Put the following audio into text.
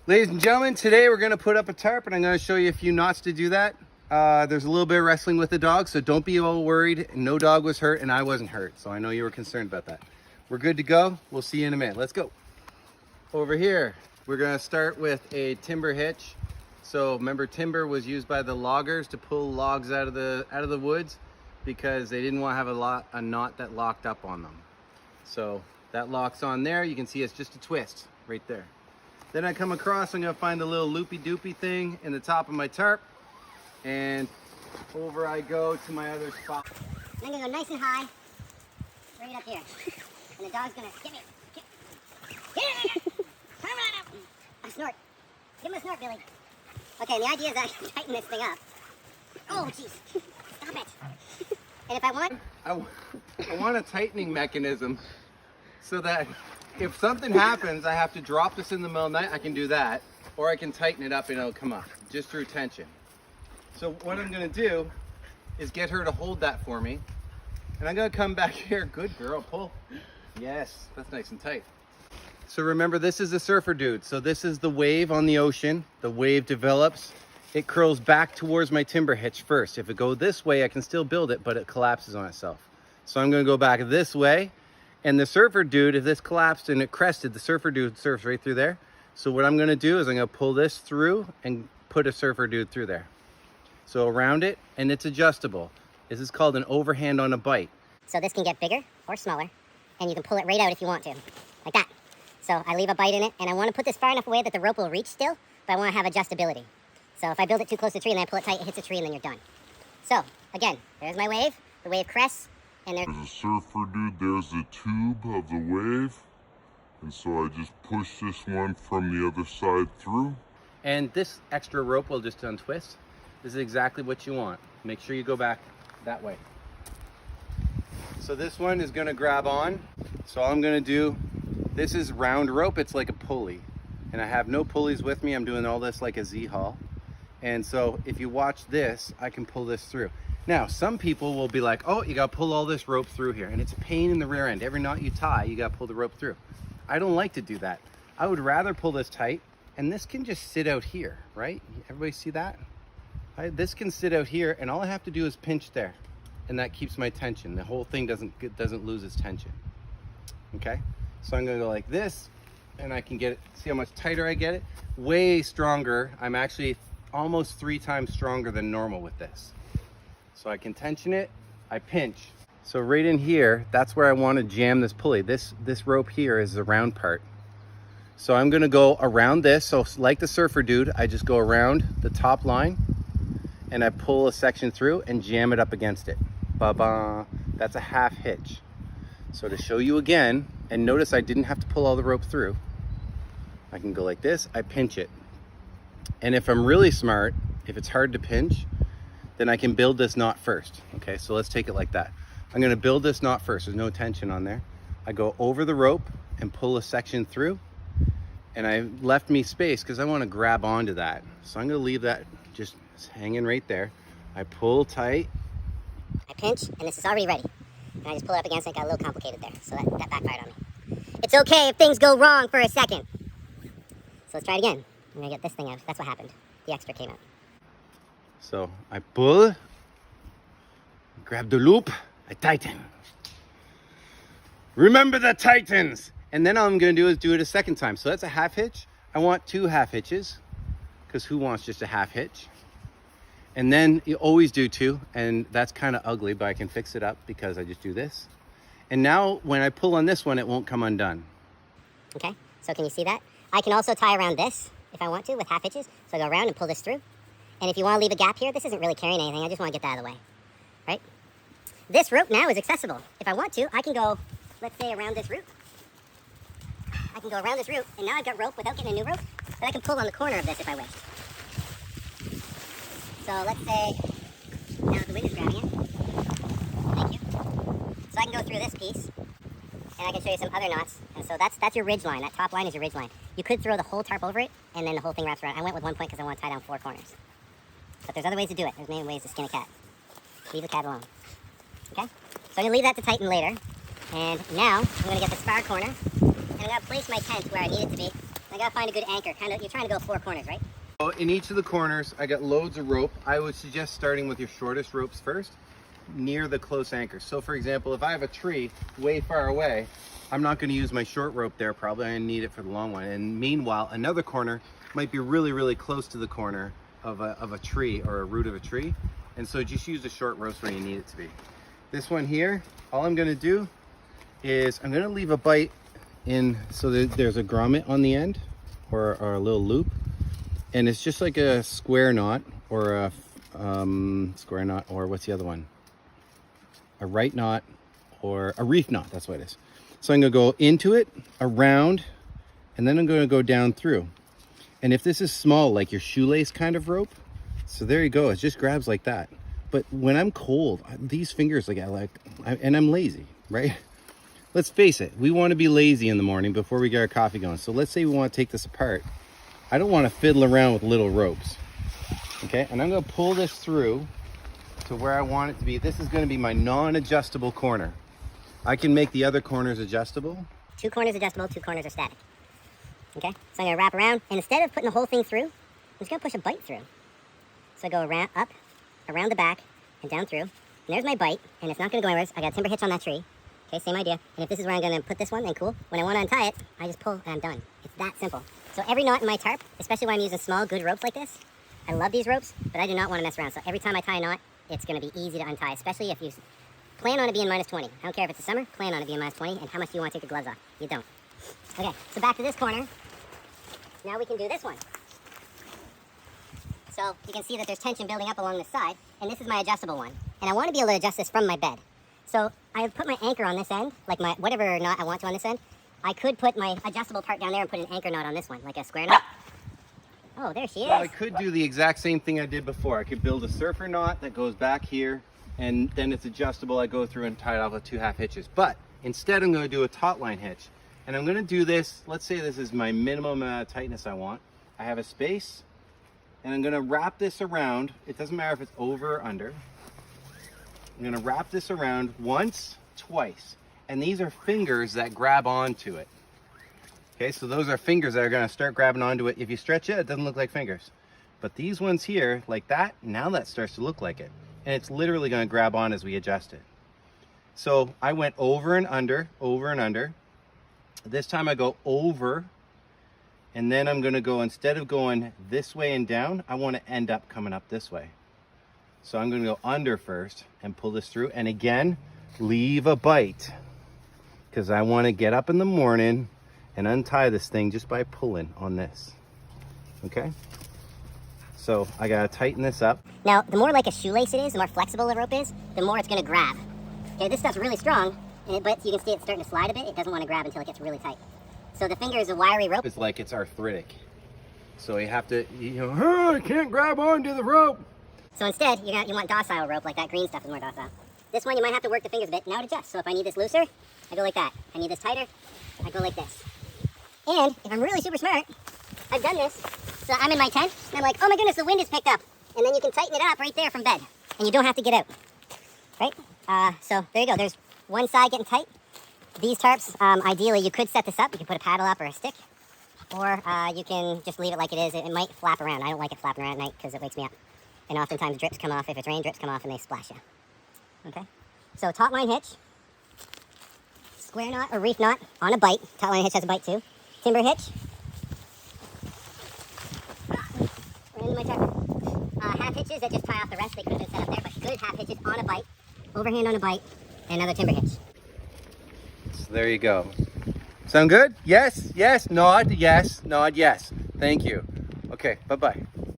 Ladies and gentlemen, today we're going to put up a tarp and I'm going to show you a few knots to do that. There's a little bit of wrestling with the dog, so don't be all worried. No dog was hurt and I wasn't hurt, so I know you were concerned about that. We're good to go. We'll see you in a minute. Let's go. Over here, we're going to start with a timber hitch. So remember, timber was used by the loggers to pull logs out of the woods because they didn't want to have a knot that locked up on them. So that locks on there. You can see it's just a twist right there. Then I come across, I'm gonna find the little loopy-doopy thing in the top of my tarp, and over I go to my other spot. I'm gonna go nice and high, right up here. And the dog's gonna get me. A snort. Give him a snort, Billy. Okay, and the idea is that I can tighten this thing up. Oh, jeez. Stop it. And if I want... I want a tightening mechanism so that if something happens, I have to drop this in the middle of the night, I can do that. Or I can tighten it up and it'll come up, just through tension. So what I'm gonna do is get her to hold that for me. And I'm gonna come back here, good girl, pull. Yes, that's nice and tight. So remember, this is a surfer dude. So this is the wave on the ocean. The wave develops. It curls back towards my timber hitch first. If it goes this way, I can still build it, but it collapses on itself. So I'm gonna go back this way. And the surfer dude, if this collapsed and it crested, the surfer dude surfs right through there. So what I'm gonna do is I'm gonna pull this through and put a surfer dude through there. So around it, and it's adjustable. This is called an overhand on a bight. So this can get bigger or smaller, and you can pull it right out if you want to, like that. So I leave a bight in it, and I wanna put this far enough away that the rope will reach still, but I wanna have adjustability. So if I build it too close to the tree and then I pull it tight, it hits a tree and then you're done. So again, there's my wave. The wave crests. And there's a surfer dude, there's the tube of the wave. And so I just push this one from the other side through. And this extra rope will just untwist. This is exactly what you want. Make sure you go back that way. So this one is gonna grab on. So all I'm gonna do, this is round rope, it's like a pulley. And I have no pulleys with me, I'm doing all this like a Z-haul. And so if you watch this, I can pull this through. Now, some people will be like, oh, you gotta pull all this rope through here, and it's a pain in the rear end. Every knot you tie, you gotta pull the rope through. I don't like to do that. I would rather pull this tight, and this can just sit out here, right? Everybody see that? This can sit out here, and all I have to do is pinch there, and that keeps my tension. The whole thing doesn't lose its tension, okay? So I'm gonna go like this, and I can get it, see how much tighter I get it? Way stronger. I'm actually almost 3 times stronger than normal with this. So I can tension it, I pinch. So right in here, that's where I want to jam this pulley. This rope here is the round part. So I'm gonna go around this. So like the surfer dude, I just go around the top line and I pull a section through and jam it up against it. Ba-ba. That's a half hitch. So to show you again, and notice I didn't have to pull all the rope through. I can go like this, I pinch it. And if I'm really smart, if it's hard to pinch, then I can build this knot first. Okay, so let's take it like that. I'm gonna build this knot first, there's no tension on there. I go over the rope and pull a section through, and I left me space because I wanna grab onto that. So I'm gonna leave that just hanging right there. I pull tight. I pinch, and this is already ready. And I just pull it up against it, it got a little complicated there. So that backfired on me. It's okay if things go wrong for a second. So let's try it again. I'm gonna get this thing out. That's what happened. The extra came out. So I pull, grab the loop, I tighten. Remember the tightens. And then all I'm gonna do is do it a second time. So that's a half hitch. I want 2 half hitches, because who wants just a half hitch? And then you always do 2, and that's kind of ugly, but I can fix it up because I just do this. And now when I pull on this one, it won't come undone. Okay, so can you see that? I can also tie around this if I want to with half hitches. So I go around and pull this through. And if you want to leave a gap here, this isn't really carrying anything. I just want to get that out of the way, right? This rope now is accessible. If I want to, I can go, let's say, around this root. I can go around this root, and now I've got rope without getting a new rope, that I can pull on the corner of this if I wish. So let's say, now the wind is grabbing it. Thank you. So I can go through this piece, and I can show you some other knots. And so that's your ridge line. That top line is your ridge line. You could throw the whole tarp over it, and then the whole thing wraps around. I went with 1 point because I want to tie down 4 corners. But there's other ways to do it. There's many ways to skin a cat. Leave the cat alone. Okay? So I'm going to leave that to tighten later. And now I'm going to get the spar corner. And I'm going to place my tent where I need it to be. I'm I gotta find a good anchor. Kind of, you're trying to go 4 corners, right? So in each of the corners, I got loads of rope. I would suggest starting with your shortest ropes first, near the close anchor. So for example, if I have a tree way far away, I'm not going to use my short rope there. Probably I need it for the long one. And meanwhile, another corner might be really, really close to the corner of a tree or a root of a tree. And so just use the short ropes where you need it to be. This one here, all I'm going to do is I'm going to leave a bight in, so there's a grommet on the end, or a little loop. And it's just like a square knot, or a square knot, or what's the other one? A right knot, or a reef knot, that's what it is. So I'm gonna go into it, around, and then I'm gonna go down through. And if this is small, like your shoelace kind of rope, so there you go, it just grabs like that. But when I'm cold, these fingers, and I'm lazy, right? Let's face it, we wanna be lazy in the morning before we get our coffee going. So let's say we wanna take this apart. I don't wanna fiddle around with little ropes, okay? And I'm gonna pull this through to where I want it to be. This is gonna be my non-adjustable corner. I can make the other corners adjustable. 2 corners adjustable, 2 corners are static. Okay, so I'm gonna wrap around, and instead of putting the whole thing through, I'm just gonna push a bight through. So I go around, up, around the back, and down through. And there's my bight, and it's not gonna go anywhere. I got a timber hitch on that tree. Okay, same idea. And if this is where I'm gonna put this one, then cool. When I wanna untie it, I just pull and I'm done. It's that simple. So every knot in my tarp, especially when I'm using small, good ropes like this, I love these ropes, but I do not wanna mess around. So every time I tie a knot, it's gonna be easy to untie, especially if you plan on it being minus 20. I don't care if it's the summer, plan on it being minus 20, and how much do you want to take the gloves off? You don't. Okay, so back to this corner. Now we can do this one. So you can see that there's tension building up along the side, and this is my adjustable one. And I want to be able to adjust this from my bed. So I put my anchor on this end, like my whatever knot I want to on this end. I could put my adjustable part down there and put an anchor knot on this one, like a square knot. Oh, there she is. Well, I could do the exact same thing I did before. I could build a surfer knot that goes back here, and then it's adjustable. I go through and tie it off with 2 half hitches. But instead I'm going to do a TAUTLINE hitch. And I'm going to do this, let's say this is my minimum tightness I want. I have a space, and I'm going to wrap this around. It doesn't matter if it's over or under. I'm going to wrap this around once, twice. And these are fingers that grab onto it. Okay, so those are fingers that are going to start grabbing onto it. If you stretch it, it doesn't look like fingers. But these ones here, like that, now that starts to look like it. And it's literally going to grab on as we adjust it. So I went over and under, over and under. This time I go over, and then I'm going to go, instead of going this way and down, I want to end up coming up this way. So I'm going to go under first and pull this through, and again, leave a bight, because I want to get up in the morning and untie this thing just by pulling on this. Okay? So I got to tighten this up. Now, the more like a shoelace it is, the more flexible the rope is, the more it's going to grab. Okay, this stuff's really strong, but you can see it's starting to slide a bit. It doesn't want to grab until it gets really tight. So the finger is a wiry rope. It's like it's arthritic. So you have to, I can't grab onto the rope. So instead, you want docile rope, like that green stuff is more docile. This one, you might have to work the fingers a bit. Now it adjusts. So if I need this looser, I go like that. If I need this tighter, I go like this. And if I'm really super smart, I've done this. So I'm in my tent, and I'm like, oh my goodness, the wind is picked up. And then you can tighten it up right there from bed. And you don't have to get out. Right? So there you go. There's one side getting tight. These tarps, ideally, you could set this up. You can put a paddle up or a stick. Or you can just leave it like it is. It might flap around. I don't like it flapping around at night because it wakes me up. And oftentimes drips come off. If it's rain, drips come off and they splash you. Okay? So TAUTLINE hitch. Square knot or reef knot on a bight. TAUTLINE hitch has a bight too. Timber hitch. Right into my tarp. Half hitches that just tie off the rest. They could have been set up there, but good half hitches on a bight. Overhand on a bight. And another timber hitch. So there you go. Sound good? Yes, yes, nod, yes, nod, yes. Thank you. Okay, bye-bye.